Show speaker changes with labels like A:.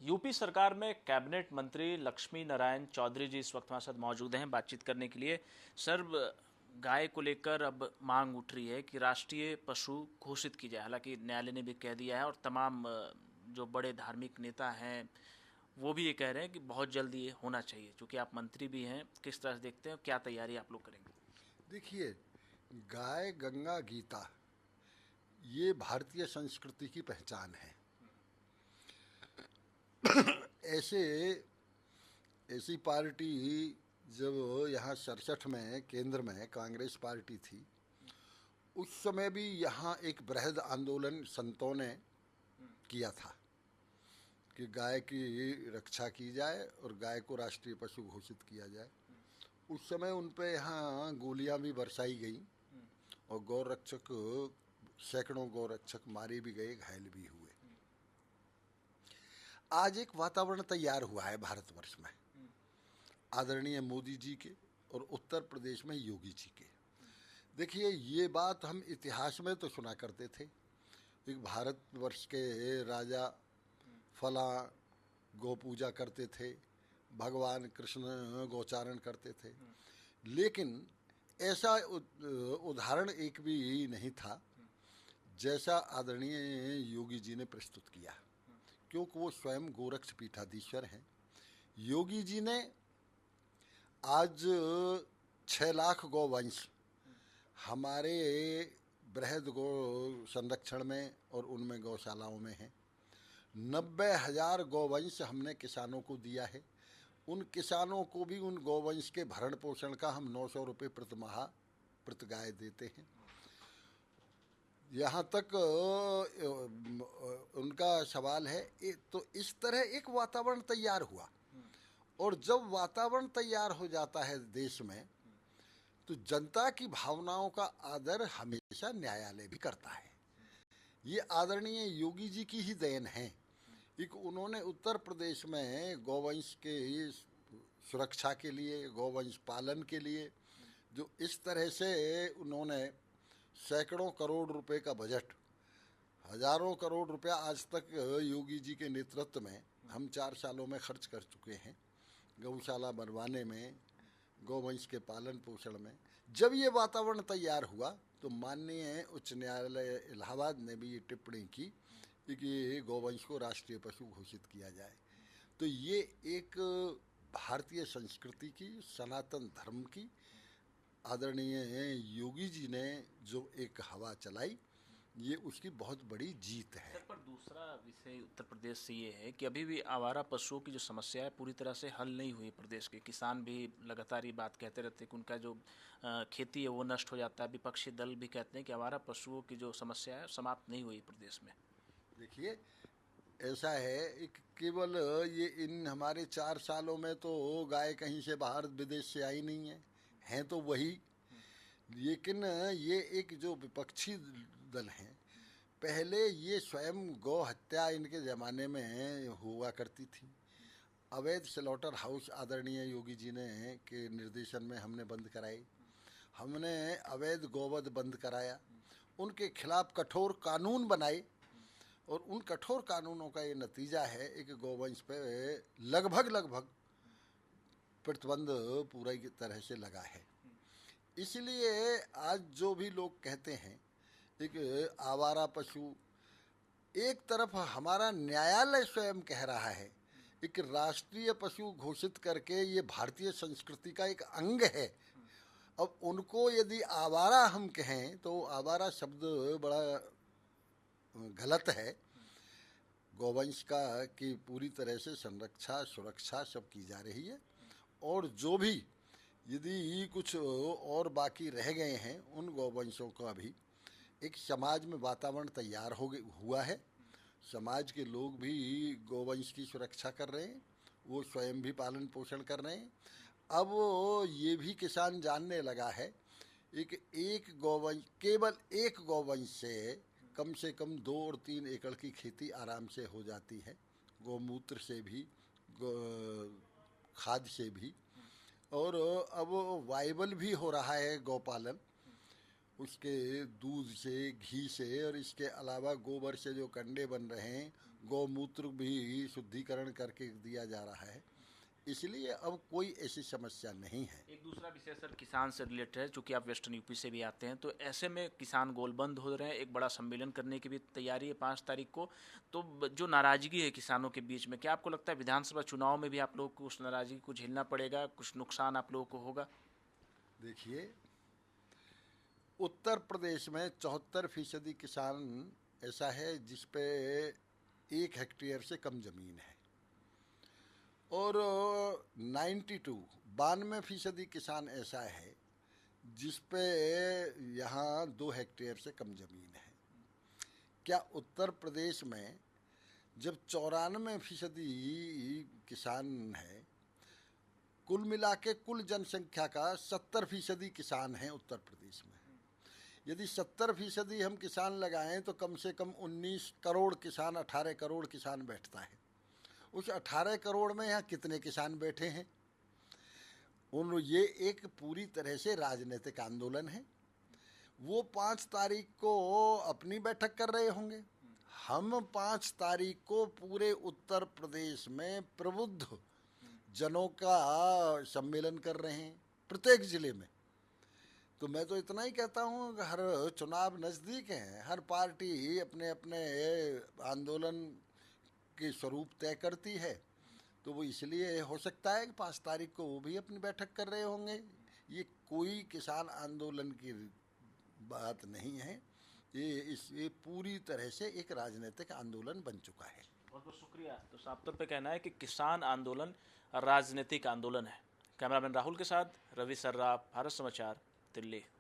A: UP सरकार में cabinet मंत्री लक्ष्मी नारायण चौधरी जी इस वक्त हमारे साथ मौजूद हैं बातचीत करने के लिए। सर, गाय को लेकर अब मांग उठ रही है कि राष्ट्रीय पशु घोषित की जाए। हालांकि न्यायालय ने भी कह दिया है और तमाम जो बड़े धार्मिक नेता हैं वो भी ये कह रहे हैं कि बहुत जल्दी ये होना चाहिए। क्योंकि आप मंत्री भी हैं, किस तरह से देखते हैं, क्या तैयारी आप लोग करेंगे?
B: देखिए, गाय गंगा गीता ये भारतीय संस्कृति की पहचान है। ऐसे ऐसी पार्टी जब यहाँ 67 में केंद्र में कांग्रेस पार्टी थी, उस समय भी यहाँ एक बृहद आंदोलन संतों ने किया था कि गाय की रक्षा की जाए और गाय को राष्ट्रीय पशु घोषित किया जाए। उस समय उन पे यहाँ गोलियां भी बरसाई गई और गौरक्षक सैकड़ों गौरक्षक मारे भी गए, घायल भी हुए। आज एक वातावरण तैयार हुआ है भारतवर्ष में, आदरणीय मोदी जी के और उत्तर प्रदेश में योगी जी के। देखिए, ये बात हम इतिहास में तो सुना करते थे, एक भारतवर्ष के राजा फला गौ पूजा करते थे, भगवान कृष्ण गौचारण करते थे, लेकिन ऐसा उदाहरण एक भी नहीं था जैसा आदरणीय योगी जी ने प्रस्तुत किया, क्योंकि वो स्वयं गोरक्ष पीठाधीश्वर हैं। योगी जी ने आज 6 लाख गौवंश हमारे बृहद गौ संरक्षण में और उनमें गौशालाओं में हैं। 90,000 गौवंश हमने किसानों को दिया है। उन किसानों को भी उन गौवंश के भरण पोषण का हम 900 रुपये प्रति माह प्रति गाय देते हैं। यहाँ तक उनका सवाल है। तो इस तरह एक वातावरण तैयार हुआ, और जब वातावरण तैयार हो जाता है देश में, तो जनता की भावनाओं का आदर हमेशा न्यायालय भी करता है। ये आदरणीय योगी जी की ही देन है। एक उन्होंने उत्तर प्रदेश में गौवंश के सुरक्षा के लिए, गौवंश पालन के लिए जो इस तरह से उन्होंने सैकड़ों करोड़ रुपए का बजट, हजारों करोड़ रुपया आज तक योगी जी के नेतृत्व में हम 4 सालों में खर्च कर चुके हैं, गौशाला बनवाने में, गौवंश के पालन पोषण में। जब ये वातावरण तैयार हुआ तो माननीय उच्च न्यायालय इलाहाबाद ने भी ये टिप्पणी की कि गौवंश को राष्ट्रीय पशु घोषित किया जाए। तो ये एक भारतीय संस्कृति की, सनातन धर्म की आदरणीय योगी जी ने जो एक हवा चलाई, ये उसकी बहुत बड़ी जीत है।
A: सर, पर दूसरा विषय उत्तर प्रदेश से ये है कि अभी भी आवारा पशुओं की जो समस्या है पूरी तरह से हल नहीं हुई। प्रदेश के किसान भी लगातार ये बात कहते रहते हैं कि उनका जो खेती है वो नष्ट हो जाता है। विपक्षी दल भी कहते हैं कि आवारा पशुओं की जो समस्या है समाप्त नहीं हुई प्रदेश में।
B: देखिए, ऐसा है, एक केवल ये इन हमारे 4 सालों में तो गाय कहीं से बाहर विदेश से आई नहीं है, हैं तो वही। लेकिन ये एक जो विपक्षी दल हैं, पहले ये स्वयं गौ हत्या इनके ज़माने में हुआ करती थी। अवैध स्लॉटर हाउस आदरणीय योगी जी ने के निर्देशन में हमने बंद कराए। हमने अवैध गोवध बंद कराया, उनके खिलाफ कठोर कानून बनाए, और उन कठोर कानूनों का ये नतीजा है कि गौवंश पे लगभग प्रतिबंध पूरी तरह से लगा है। इसलिए आज जो भी लोग कहते हैं एक आवारा पशु, एक तरफ हमारा न्यायालय स्वयं कह रहा है एक राष्ट्रीय पशु घोषित करके ये भारतीय संस्कृति का एक अंग है। अब उनको यदि आवारा हम कहें तो आवारा शब्द बड़ा गलत है। गौवंश का की पूरी तरह से संरक्षा सुरक्षा सब की जा रही है, और जो भी यदि कुछ और बाकी रह गए हैं उन गौवंशों का भी एक समाज में वातावरण तैयार हुआ है। समाज के लोग भी गौवंश की सुरक्षा कर रहे हैं, वो स्वयं भी पालन पोषण कर रहे हैं। अब ये भी किसान जानने लगा है एक गौवंश, केवल एक गौवंश से कम 2 और 3 एकड़ की खेती आराम से हो जाती है, गौमूत्र से भी, खाद से भी। और अब वाइबल भी हो रहा है गौपालन, उसके दूध से, घी से, और इसके अलावा गोबर से जो कंडे बन रहे हैं गौमूत्र भी शुद्धिकरण करके दिया जा रहा है, इसलिए अब कोई ऐसी समस्या नहीं है।
A: एक दूसरा विषय सर किसान से रिलेटेड है, चूंकि आप वेस्टर्न यूपी से भी आते हैं, तो ऐसे में किसान गोलबंद हो रहे हैं, एक बड़ा सम्मेलन करने की भी तैयारी है 5 तारीख को। तो जो नाराजगी है किसानों के बीच में, क्या आपको लगता है विधानसभा चुनाव में भी आप लोगों को उस नाराजगी को झेलना पड़ेगा, कुछ नुकसान आप लोगों को होगा?
B: देखिए, उत्तर प्रदेश में 74% किसान ऐसा है जिस पे 1 हेक्टेयर से कम जमीन है, और 92% किसान ऐसा है जिस पे यहाँ 2 हेक्टेयर से कम जमीन है। क्या उत्तर प्रदेश में जब 94% किसान है, कुल मिला के कुल जनसंख्या का 70% किसान है उत्तर प्रदेश में, यदि 70% हम किसान लगाएं तो कम से कम 19 करोड़ किसान, 18 करोड़ किसान बैठता है। उस 18 करोड़ में यहाँ कितने किसान बैठे हैं? ये एक पूरी तरह से राजनीतिक आंदोलन है। वो 5 तारीख को अपनी बैठक कर रहे होंगे, हम 5 तारीख को पूरे उत्तर प्रदेश में प्रबुद्ध जनों का सम्मेलन कर रहे हैं प्रत्येक जिले में। तो मैं तो इतना ही कहता हूँ कि हर चुनाव नज़दीक हैं, हर पार्टी अपने अपने आंदोलन के स्वरूप तय करती है, तो वो इसलिए हो सकता है कि 5 तारीख को वो भी अपनी बैठक कर रहे होंगे। ये कोई किसान आंदोलन की बात नहीं है, ये पूरी तरह से एक राजनीतिक आंदोलन बन चुका है।
A: बहुत बहुत शुक्रिया। तो साफ तौर पे कहना है कि किसान आंदोलन राजनीतिक आंदोलन है। कैमरामैन राहुल के साथ रवि सर्राफ, भारत समाचार, दिल्ली।